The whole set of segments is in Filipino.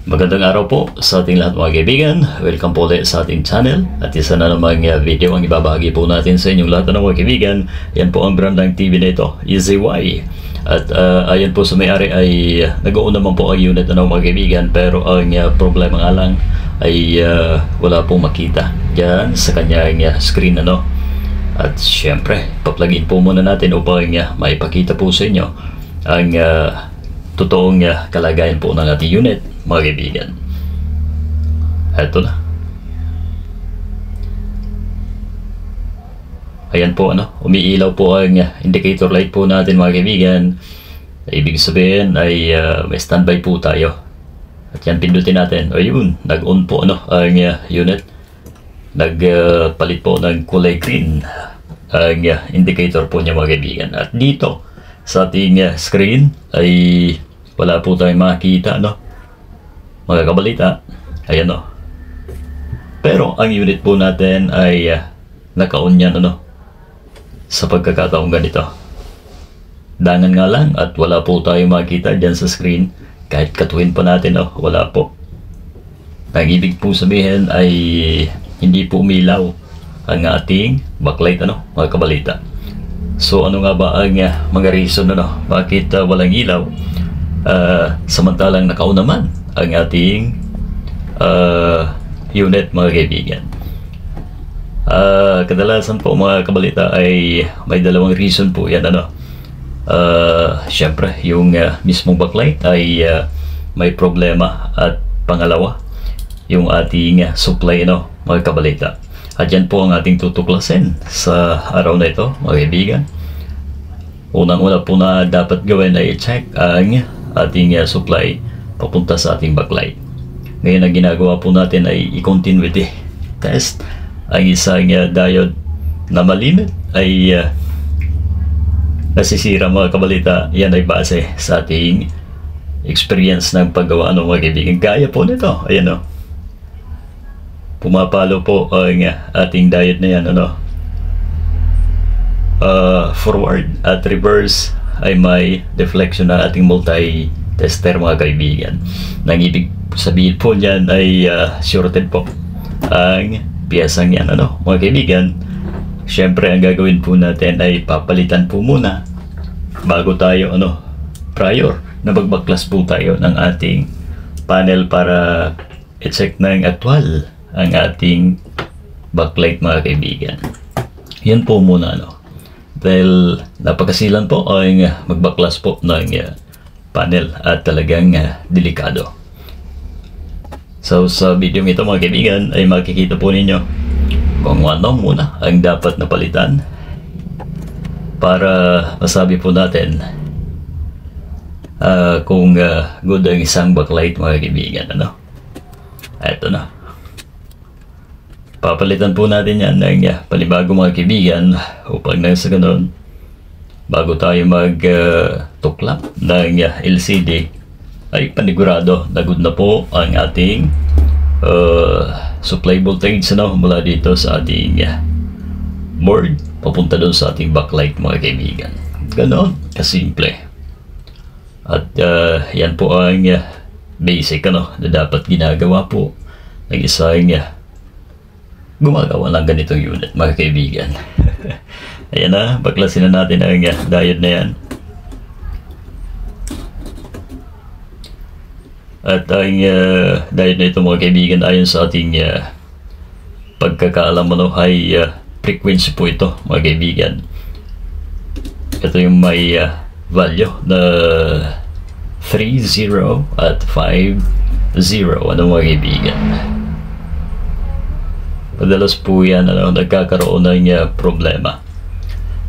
Magandang araw po sa ating lahat mga kaibigan. Welcome po ulit sa ating channel. At isa na namang video ang ibabahagi po natin sa inyong lahat ng mga kaibigan. Yan po ang brand ng TV na ito, EasyY. At ayan po sa may-ari ay nag-uun naman po ang unit na mga kaibigan. Pero ang problema nga lang ay wala pong makita dyan sa kanyang screen ano. At syempre, paplugin po muna natin upang maipakita po sa inyo ang totoong kalagayan po ng ating unit mga kaibigan. Eto na. Ayan po ano, umiilaw po ang indicator light po natin mga kaibigan. Ibig sabihin ay may standby po tayo. At yan pindutin natin. Ayun, nag-on po ano ang unit. Nagpalit po ng kulay green ang indicator po niya mga kaibigan. At dito sa ating screen ay wala po tayong makita no mga kabalita. Ayan o. Pero ang unit po natin ay naka-on yan ano sa pagkakataong ganito. Dangan nga lang at wala po tayong makita dyan sa screen kahit katuhin pa natin wala po. Ang ibig po sabihin ay hindi po umilaw ang ating backlight ano mga kabalita. So ano nga ba ang mga reason bakit walang ilaw samantalang naka-on naman ang ating unit mga kaibigan. Kadalasan po mga kabalita ay may dalawang reason po yan ano. Syempre yung mismong backlight ay may problema at pangalawa yung ating supply mga kabalita. At yan po ang ating tutuklasin sa araw na ito mga kaibigan. Unang-una po na dapat gawin ay i-check ang ating supply papunta sa ating backlight. Ngayon ang ginagawa po natin ay i-continuity test. Ang isang diode na malimit ay nasisira mga kabalita. Yan ay base sa ating experience ng paggawa mga kaibigan. Gaya po nito, ayan pumapalo po ang ating diode na yan forward at reverse ay may deflection na ating multi-tester mga kaibigan. Nang ibig sabihin po niyan ay shorted po ang piyesang yan mga kaibigan. Syempre ang gagawin po natin ay papalitan po muna bago tayo prior na magbaklas po tayo ng ating panel para i-check ng actual ang ating backlight mga kaibigan. Yan po muna dahil napakasilan po ang magbaklas po ng panel at talagang delikado. So sa video ito mga kaibigan ay makikita po ninyo kung ano muna ang dapat na palitan para masabi po natin kung good ang isang backlight mga kaibigan Eto na. Papalitan po natin yan ng panibago mga kaibigan upang nang sa ganun bago tayo tuklap ng LCD ay panigurado na good na po ang ating supply voltage mula dito sa ating board papunta doon sa ating backlight mga kaibigan. Ganon kasimple. At yan po ang basic na dapat ginagawa po ng isang gumagawa ng ganitong unit mga kaibigan. Ayan na, baklasin na natin ang diode na yan. At ang diode na ito mga kaibigan ayon sa ating pagkakaalam ay frequency po ito mga kaibigan. Ito yung may value na 30 at 50 mga kaibigan. Madalas po yan nagkakaroon ng problema.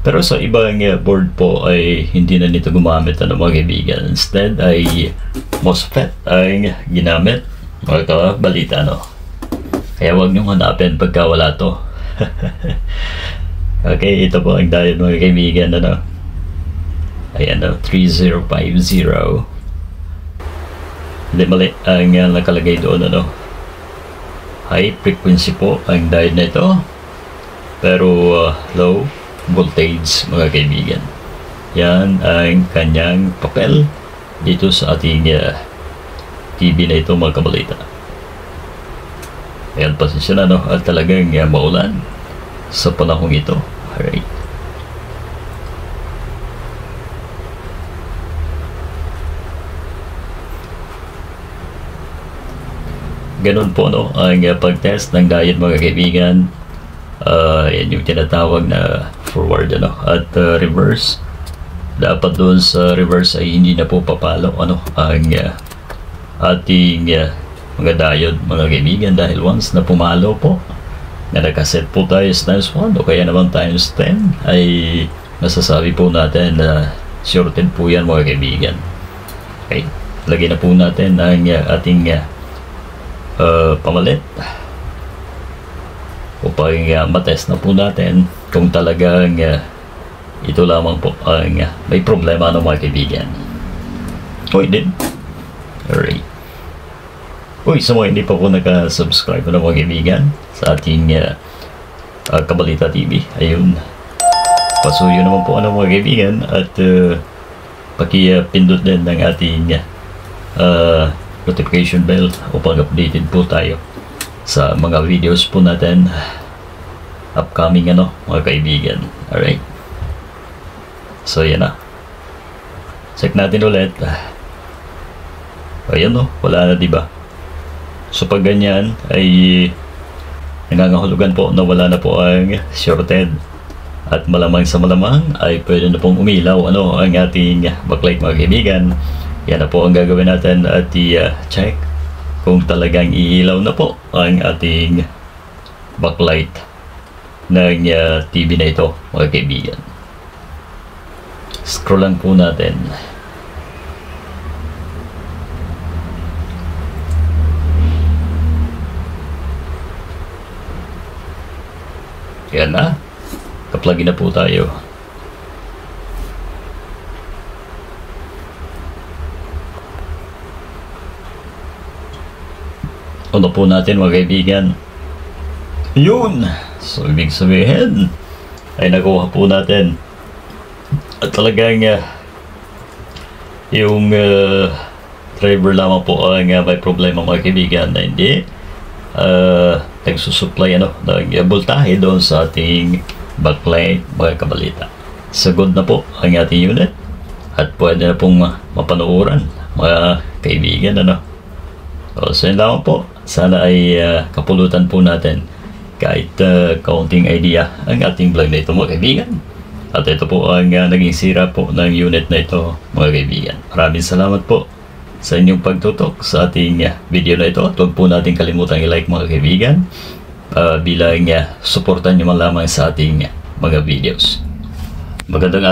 Pero sa ibang board po ay hindi na nito gumamit mga kaibigan. Instead ay MOSFET ang ginamit mga kabalita Kaya huwag niyong hanapin pagka wala to. Okay, ito po ang diode mga kaibigan ayan 3050. Hindi mali ang nakalagay doon high frequency po ang diode na ito pero low voltage mga kaibigan. Yan ang kanyang papel dito sa ating TV na ito mga kabalita. Ayan, pasensya na, no? At talagang maulan sa panahong ito. Alright. Ganun po, no, ang pag-test ng diet mga kaibigan. Yan yung tinatawag na forward, ano, at reverse. Dapat doon sa reverse ay hindi na po papalo, ano, ang ating mga diode mga kaibigan, dahil once na pumalo po, na nakaset po tayo times 1 o kaya naman times 10, ay masasabi po natin na shorted po yan mga kaibigan. Okay, lagyan na po natin ang ating pamalit upang matest na po natin kung talagang ito lamang po ang may problema ng mga kaibigan. Uy, din. Alright. Uy, sa mga hindi pa po naka-subscribe na mga kaibigan sa ating Kabalita TV, ayun, pasuyo naman po mga kaibigan, at paki-pindot din ng ating notification bell upang updated po tayo sa mga videos po natin upcoming, ano, mga kaibigan. Alright, so yan na, check natin ulit. Ayan, no, wala na, diba? So pag ganyan ay nangangahulugan po na wala na po ang shorted, at malamang sa malamang ay pwede na pong umilaw, ano, ang ating backlight mga kaibigan. Yan na po ang gagawin natin, at i-check kung talagang iilaw na po ang ating backlight ng TV na ito mga kaibigan. Scroll lang po natin. Yan na, kaplugin na po tayo. Ano po natin mga kaibigan? Yun! So ibig sabihin ay nakuha po natin, at talagang yung driver lamang po ang may problema mga kaibigan, na hindi nagsusupply, ano, ng voltahe doon sa ating backlight mga kabalita. Sagod na po ang ating unit, at pwede na pong mapanuuran mga kaibigan, ano. So yun lamang po. Sana ay kapulutan po natin kahit kaunting idea ang ating vlog na ito mga kaibigan. At ito po ang naging sira po ng unit na ito mga kaibigan. Maraming salamat po sa inyong pagtutok sa ating video na ito, at huwag po natin kalimutan i-like mga kaibigan, bilang suportan nyo man lamang sa ating mga videos. Magandang araw.